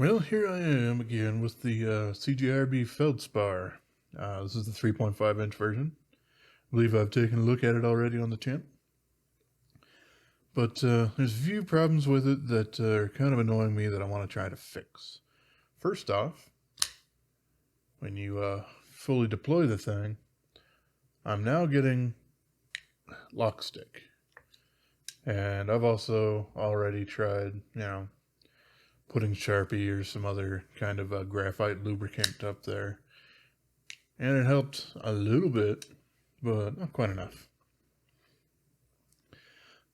Well, here I am again with the CJRB Feldspar. This is the 3.5-inch version. I believe I've taken a look at it already on the channel. But there's a few problems with it that are kind of annoying me that I want to try to fix. First off, when you fully deploy the thing, I'm now getting lock stick. And I've also already tried, putting Sharpie or some other kind of graphite lubricant up there. And it helped a little bit, but not quite enough.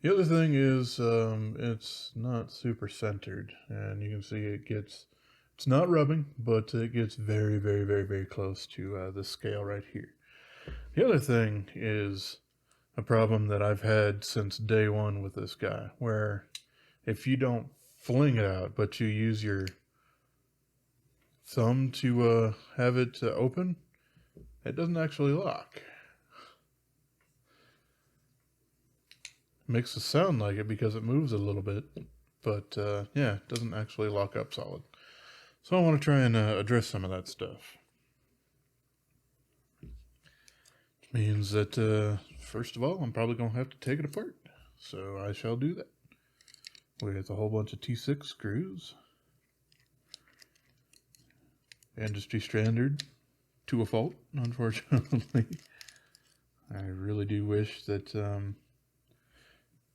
The other thing is it's not super centered, and you can see it's not rubbing, but it gets very, very, very, very close to the scale right here. The other thing is a problem that I've had since day one with this guy, where if you don't fling it out, but you use your thumb to have it open, it doesn't actually lock. It makes it sound like it because it moves a little bit, but yeah, it doesn't actually lock up solid. So I want to try and address some of that stuff. Which means that, first of all, I'm probably going to have to take it apart. So I shall do that with a whole bunch of T6 screws. Industry standard to a fault, unfortunately. I really do wish that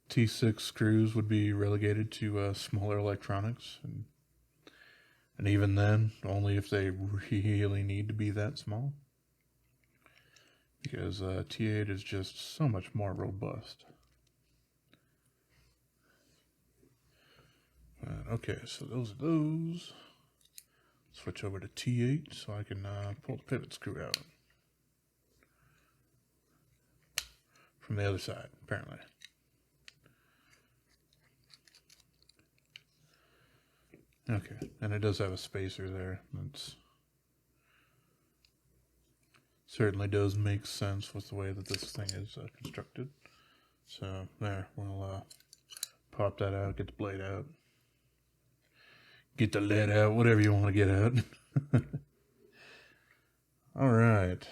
T6 screws would be relegated to smaller electronics, and even then, only if they really need to be that small. Because T8 is just so much more robust. Okay, so those are those. Switch over to T8 so I can pull the pivot screw out. From the other side, apparently. Okay, and it does have a spacer there. That's certainly does make sense with the way that this thing is constructed. So there, we'll pop that out, get the blade out, get the lead out, whatever you want to get out. All right.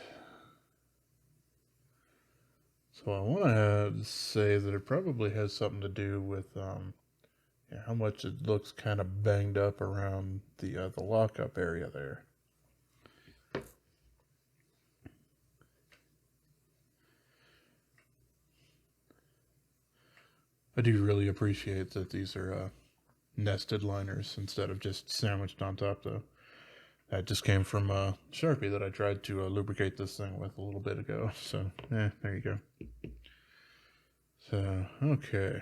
So I want to say that it probably has something to do with how much it looks kind of banged up around the lockup area there. I do really appreciate that these are nested liners instead of just sandwiched on top, though. That just came from Sharpie that I tried to lubricate this thing with a little bit ago. So, there you go. So, okay.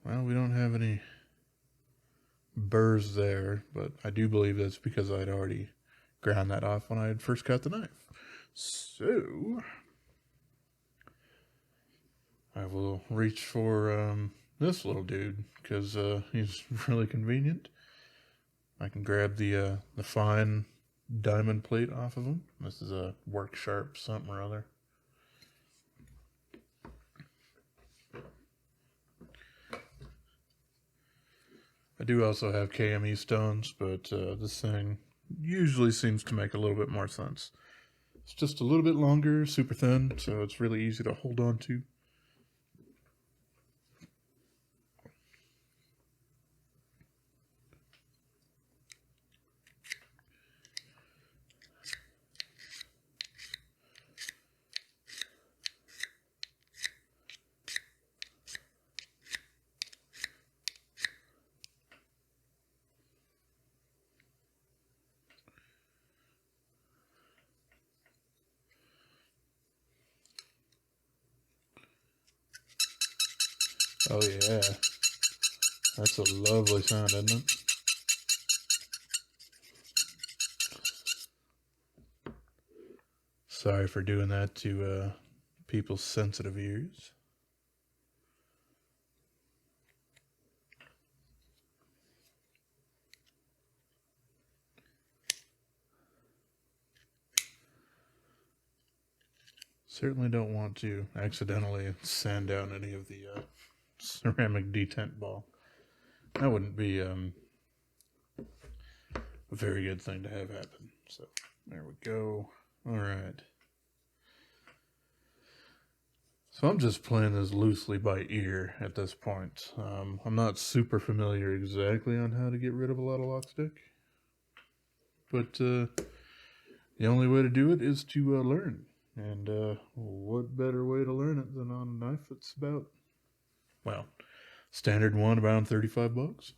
Well, we don't have any burrs there, but I do believe that's because I'd already ground that off when I had first cut the knife. So, I will reach for this little dude because he's really convenient. I can grab the fine diamond plate off of him. This is a Work Sharp something or other. I do also have KME stones, but this thing usually seems to make a little bit more sense. It's just a little bit longer, super thin, so it's really easy to hold on to. Oh yeah, that's a lovely sound, isn't it? Sorry for doing that to people's sensitive ears. Certainly don't want to accidentally sand down any of the ceramic detent ball. that wouldn't be a very good thing to have happen. So there we go. All right. So I'm just playing this loosely by ear at this point. I'm not super familiar exactly on how to get rid of a lot of lock stick, but the only way to do it is to learn. And what better way to learn it than on a knife that's about, well, standard one about $35.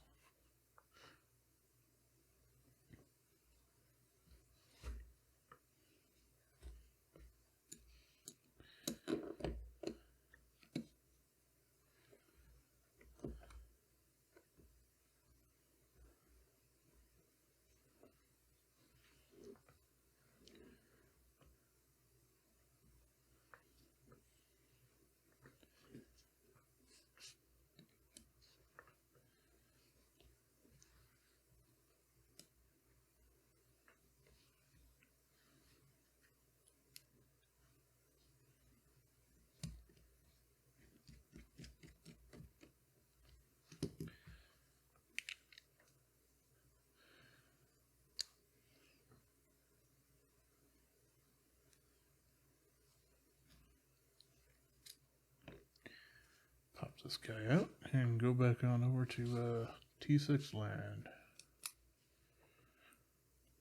Pop this guy out and go back on over to T6 land.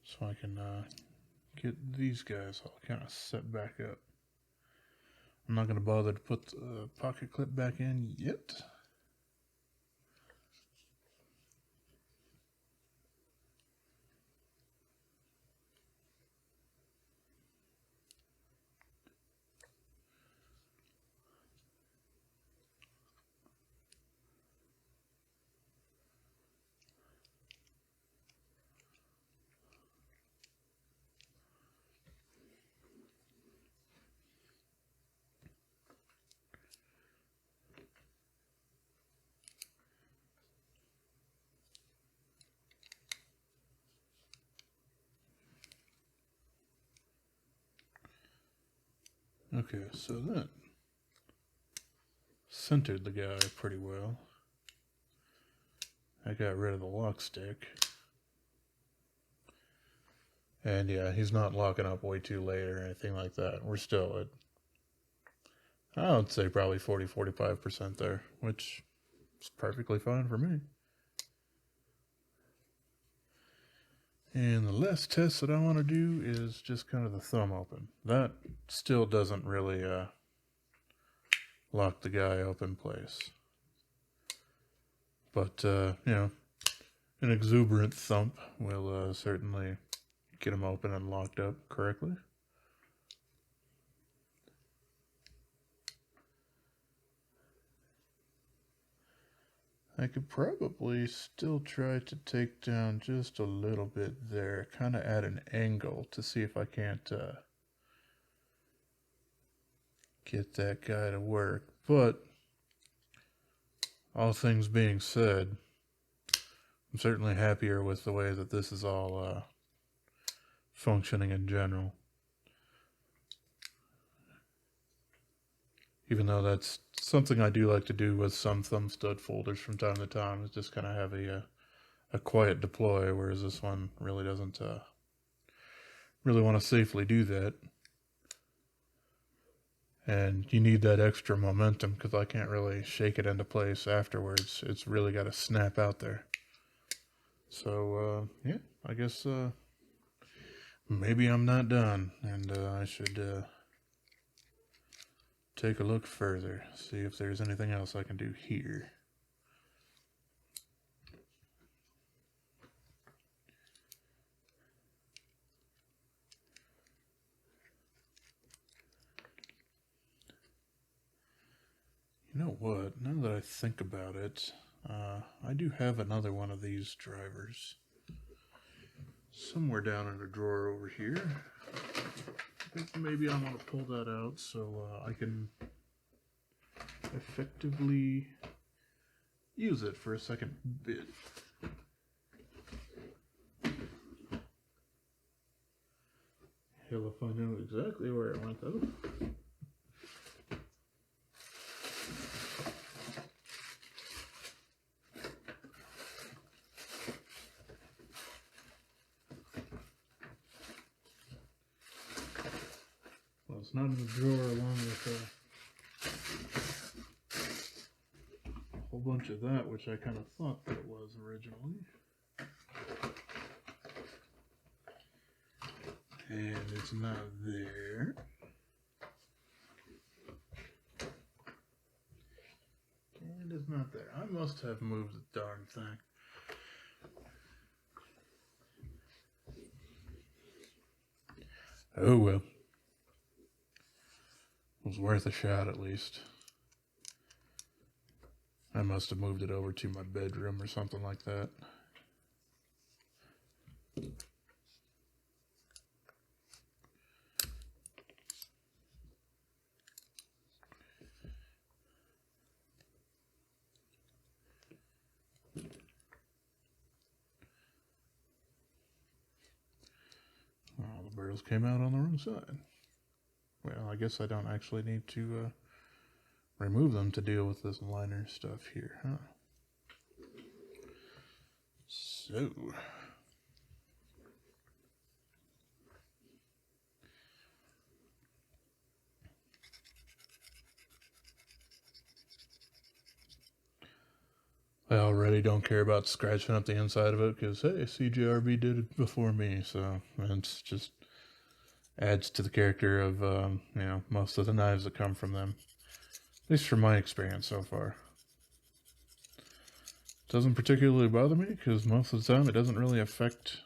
So I can get these guys all kind of set back up. I'm not going to bother to put the pocket clip back in yet. Okay, so that centered the guy pretty well. I got rid of the lock stick. And yeah, he's not locking up way too late or anything like that. We're still at, I would say probably 40-45% there, which is perfectly fine for me. And the last test that I want to do is just kind of the thumb open. That still doesn't really lock the guy up in place. But, you know, an exuberant thump will certainly get him open and locked up correctly. I could probably still try to take down just a little bit there, kind of at an angle to see if I can't get that guy to work. But all things being said, I'm certainly happier with the way that this is all functioning in general. Even though that's something I do like to do with some thumb stud folders from time to time, is just kind of have a quiet deploy, whereas this one really doesn't really want to safely do that. And you need that extra momentum because I can't really shake it into place afterwards. It's really got to snap out there. So yeah, I guess maybe I'm not done, and I should take a look further, see if there's anything else I can do here. You know what, now that I think about it, I do have another one of these drivers somewhere down in a drawer over here. I think maybe I want to pull that out so I can effectively use it for a second bit. Hell if I know exactly where it went though. it's not in the drawer along with a whole bunch of that, which I kind of thought that it was originally. And it's not there. And it's not there. I must have moved the darn thing. Oh well. It was worth a shot at least. I must have moved it over to my bedroom or something like that. Oh, the barrels came out on the wrong side. Well, I guess I don't actually need to remove them to deal with this liner stuff here, huh? So... I already don't care about scratching up the inside of it because, hey, CJRB did it before me, so it's just adds to the character of, most of the knives that come from them. At least from my experience so far. Doesn't particularly bother me because most of the time it doesn't really affect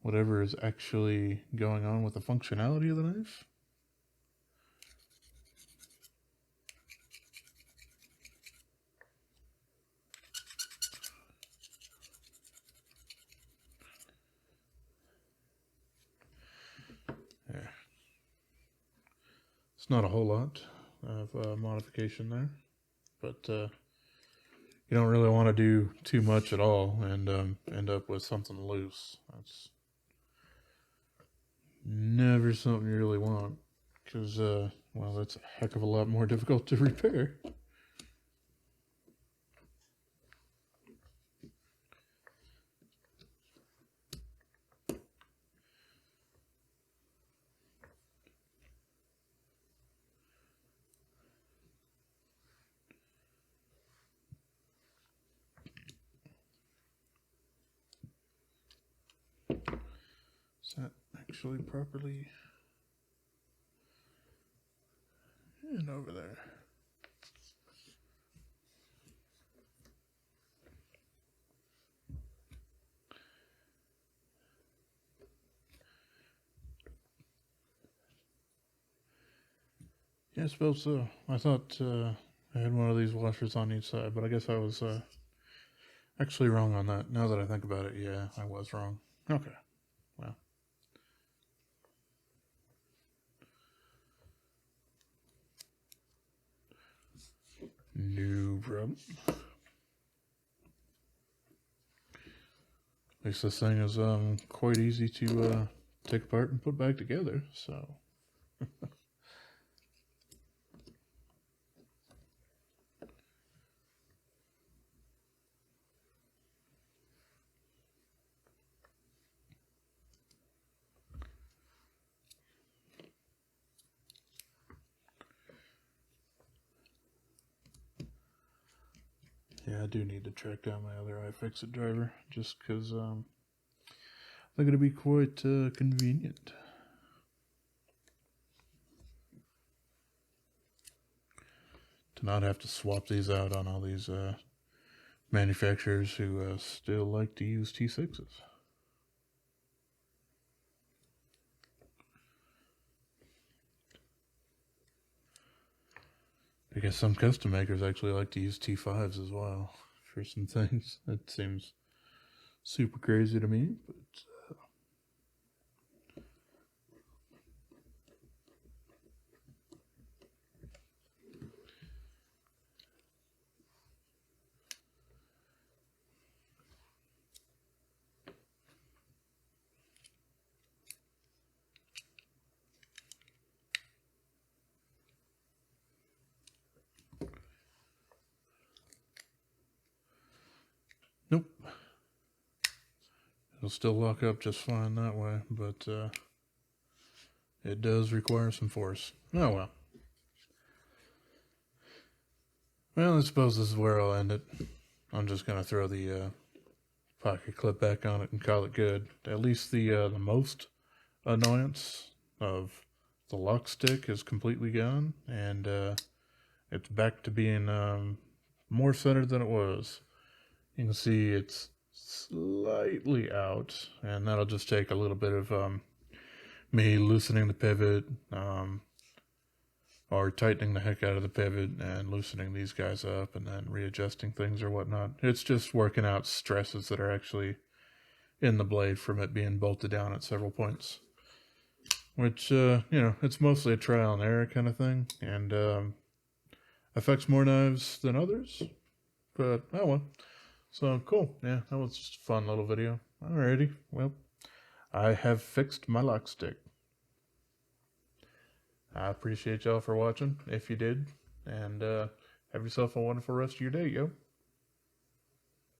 whatever is actually going on with the functionality of the knife. Yeah. It's not a whole lot of modification there, but you don't really want to do too much at all and end up with something loose. That's never something you really want because, well, that's a heck of a lot more difficult to repair. Is that actually properly and over there? Yeah, I suppose so. I thought I had one of these washers on each side, but I guess I was actually wrong on that. Now that I think about it, yeah, I was wrong. Okay, well. No problem. At least this thing is quite easy to take apart and put back together, so. Yeah, I do need to track down my other iFixit driver, just because they're going to be quite convenient. To not have to swap these out on all these manufacturers who still like to use T6s. I guess some custom makers actually like to use T5s as well for some things. It seems super crazy to me, but nope. It'll still lock up just fine that way, but It does require some force. Oh well. Well, I suppose this is where I'll end it. I'm just gonna throw the pocket clip back on it and call it good. At least the most annoyance of the lock stick is completely gone, and it's back to being more centered than it was. You can see it's slightly out, and that'll just take a little bit of me loosening the pivot, or tightening the heck out of the pivot and loosening these guys up and then readjusting things or whatnot. It's just working out stresses that are actually in the blade from it being bolted down at several points. Which, it's mostly a trial and error kind of thing, and affects more knives than others, but oh well. So cool, yeah, that was just a fun little video. Alrighty, well, I have fixed my lock stick. I appreciate y'all for watching, if you did, and have yourself a wonderful rest of your day, yo.